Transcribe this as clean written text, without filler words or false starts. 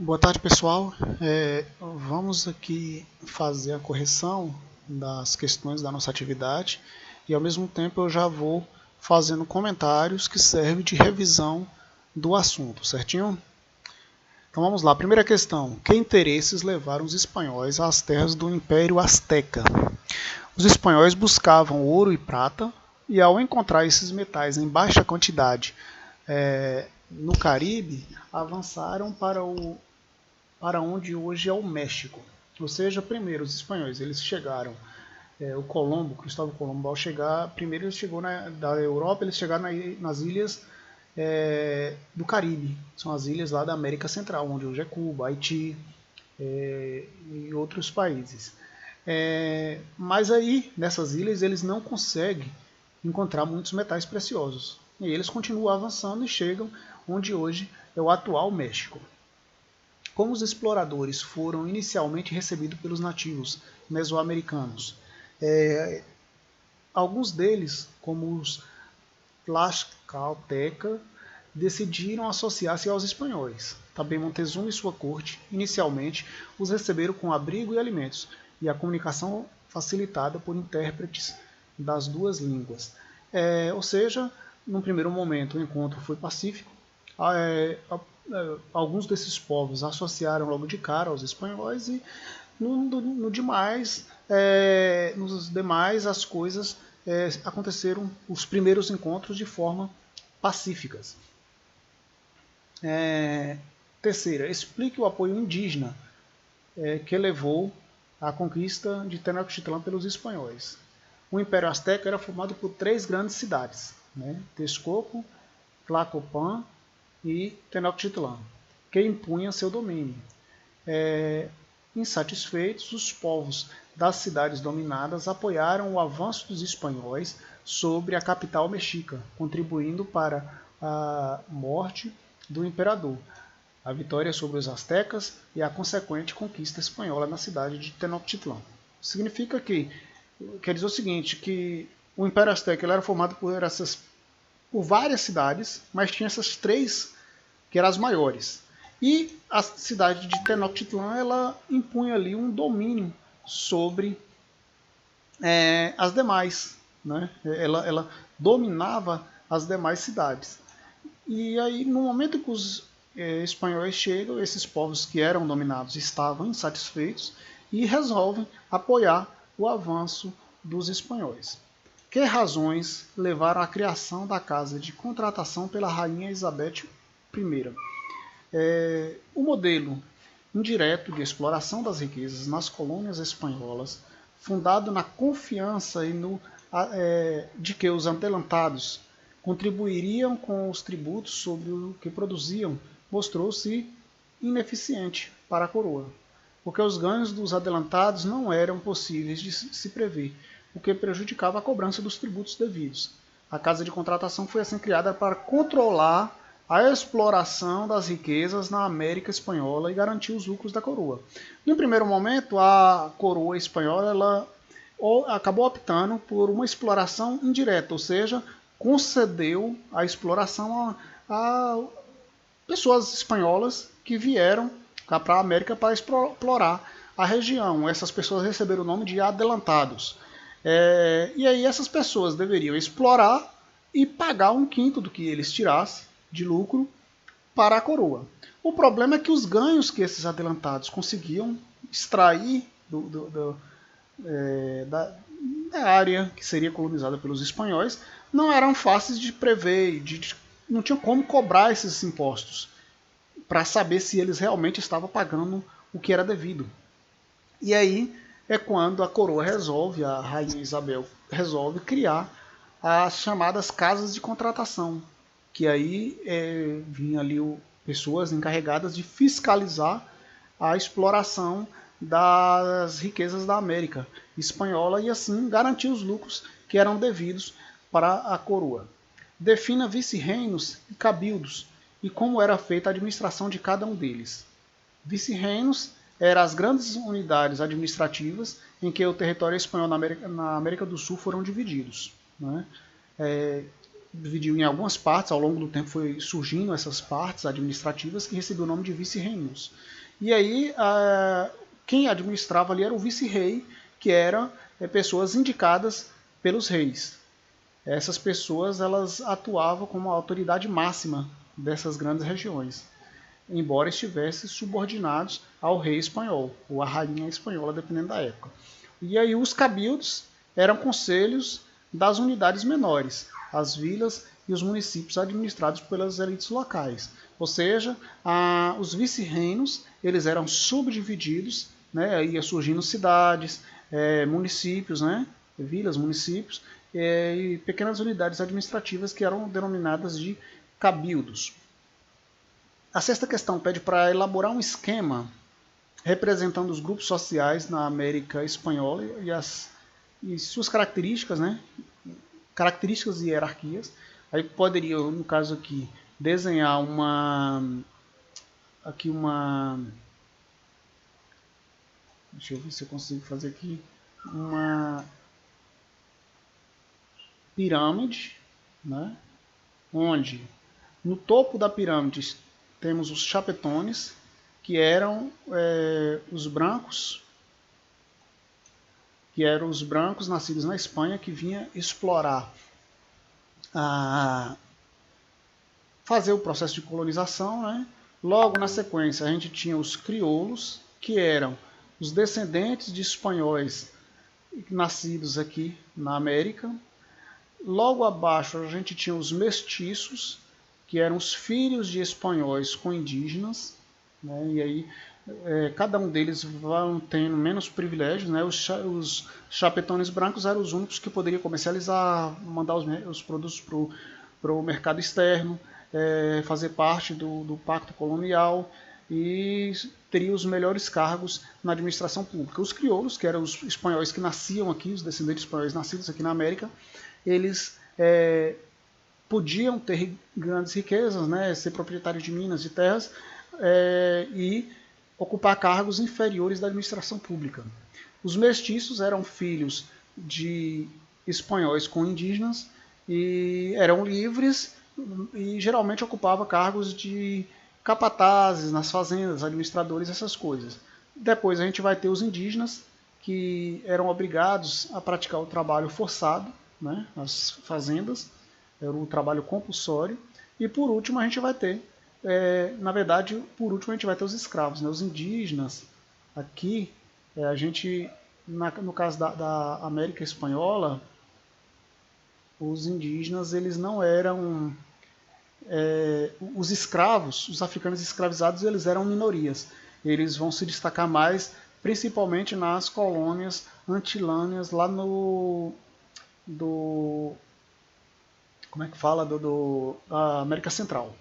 Boa tarde, pessoal. Vamos aqui fazer a correção das questões da nossa atividade e, ao mesmo tempo, eu já vou fazendo comentários que servem de revisão do assunto, certinho? Então vamos lá. Primeira questão. Que interesses levaram os espanhóis às terras do Império Azteca? Os espanhóis buscavam ouro e prata e, ao encontrar esses metais em baixa quantidade no Caribe, avançaram para onde hoje é o México. Ou seja, primeiro os espanhóis eles chegaram, o Colombo, Cristóvão Colombo, ao chegar, primeiro ele chegou da Europa, eles chegaram nas ilhas do Caribe, são as ilhas lá da América Central, onde hoje é Cuba, Haiti e outros países. Mas aí, nessas ilhas, eles não conseguem encontrar muitos metais preciosos. E eles continuam avançando e chegam onde hoje é o atual México. Como os exploradores foram inicialmente recebidos pelos nativos mesoamericanos, alguns deles, como os Tlaxcalteca, decidiram associar-se aos espanhóis. Também Montezuma e sua corte, inicialmente, os receberam com abrigo e alimentos, e a comunicação facilitada por intérpretes das duas línguas. Ou seja, num primeiro momento o encontro foi pacífico, alguns desses povos associaram logo de cara aos espanhóis e nos demais as coisas aconteceram, os primeiros encontros de forma pacíficas. Terceira, explique o apoio indígena que levou à conquista de Tenochtitlan pelos espanhóis. O Império Azteca era formado por 3 grandes cidades, Texcoco, Tlacopan e Tenochtitlan, que impunha seu domínio. Insatisfeitos, os povos das cidades dominadas apoiaram o avanço dos espanhóis sobre a capital mexica, contribuindo para a morte do imperador, a vitória sobre os astecas e a consequente conquista espanhola na cidade de Tenochtitlan. Significa que, quer dizer o seguinte, que o Império Azteca era formado por várias cidades, mas tinha essas 3 que eram as maiores. E a cidade de Tenochtitlan ela impunha ali um domínio sobre as demais. Ela dominava as demais cidades. E aí, no momento que os espanhóis chegam, esses povos que eram dominados estavam insatisfeitos e resolvem apoiar o avanço dos espanhóis. Que razões levaram à criação da Casa de Contratação pela Rainha Elizabeth I? O modelo indireto de exploração das riquezas nas colônias espanholas, fundado na confiança de que os adelantados contribuiriam com os tributos sobre o que produziam, mostrou-se ineficiente para a coroa, porque os ganhos dos adelantados não eram possíveis de se prever, o que prejudicava a cobrança dos tributos devidos. A Casa de Contratação foi assim criada para controlar a exploração das riquezas na América Espanhola e garantir os lucros da coroa. No primeiro momento, a coroa espanhola ela acabou optando por uma exploração indireta, ou seja, concedeu a exploração a pessoas espanholas que vieram cá para a América para explorar a região. Essas pessoas receberam o nome de adelantados. E aí essas pessoas deveriam explorar e pagar 1/5 do que eles tirassem de lucro para a coroa. O problema é que os ganhos que esses adelantados conseguiam extrair da área que seria colonizada pelos espanhóis não eram fáceis de prever, não tinham como cobrar esses impostos para saber se eles realmente estavam pagando o que era devido. E aí é quando a coroa a Rainha Isabel resolve criar as chamadas casas de contratação, que aí vinha ali pessoas encarregadas de fiscalizar a exploração das riquezas da América espanhola e assim garantir os lucros que eram devidos para a coroa. Defina vice-reinos e cabildos e como era feita a administração de cada um deles. Vice-reinos eram as grandes unidades administrativas em que o território espanhol na América do Sul foram divididos. dividiu em algumas partes, ao longo do tempo foi surgindo essas partes administrativas que recebiam o nome de vice-reinos. E aí, quem administrava ali era o vice-rei, que eram pessoas indicadas pelos reis. Essas pessoas elas atuavam como a autoridade máxima dessas grandes regiões, embora estivessem subordinados ao rei espanhol, ou à rainha espanhola, dependendo da época. E aí os cabildos eram conselhos das unidades menores, as vilas e os municípios administrados pelas elites locais. Ou seja, os vice-reinos eles eram subdivididos, né, ia surgindo cidades, municípios, né, vilas, municípios, e pequenas unidades administrativas que eram denominadas de cabildos. A sexta questão pede para elaborar um esquema representando os grupos sociais na América Espanhola e suas características, né? Características e hierarquias. Aí poderia, no caso aqui, desenhar deixa eu ver se eu consigo fazer aqui, uma pirâmide, né? Onde no topo da pirâmide temos os chapetones, que eram os brancos nascidos na Espanha, que vinha explorar, fazer o processo de colonização, né? Logo na sequência a gente tinha os crioulos, que eram os descendentes de espanhóis nascidos aqui na América. Logo abaixo a gente tinha os mestiços, que eram os filhos de espanhóis com indígenas, né? E aí cada um deles vão tendo menos privilégios, né? Os chapetones brancos eram os únicos que poderiam comercializar, mandar os produtos para o mercado externo, fazer parte do pacto colonial e teria os melhores cargos na administração pública. Os crioulos, que eram os espanhóis que nasciam aqui, os descendentes espanhóis nascidos aqui na América, eles podiam ter grandes riquezas, né, ser proprietários de minas, de terras, e ocupar cargos inferiores da administração pública. Os mestiços eram filhos de espanhóis com indígenas e eram livres e geralmente ocupavam cargos de capatazes nas fazendas, administradores, essas coisas. Depois a gente vai ter os indígenas, que eram obrigados a praticar o trabalho forçado, né, nas fazendas, era o trabalho compulsório. E por último a gente vai ter, por último a gente vai ter os escravos, né, os indígenas. Aqui, a gente, no caso da América Espanhola, os indígenas eles não eram, os escravos, os africanos escravizados, eles eram minorias. Eles vão se destacar mais, principalmente nas colônias antilâneas, lá como é que fala, da América Central.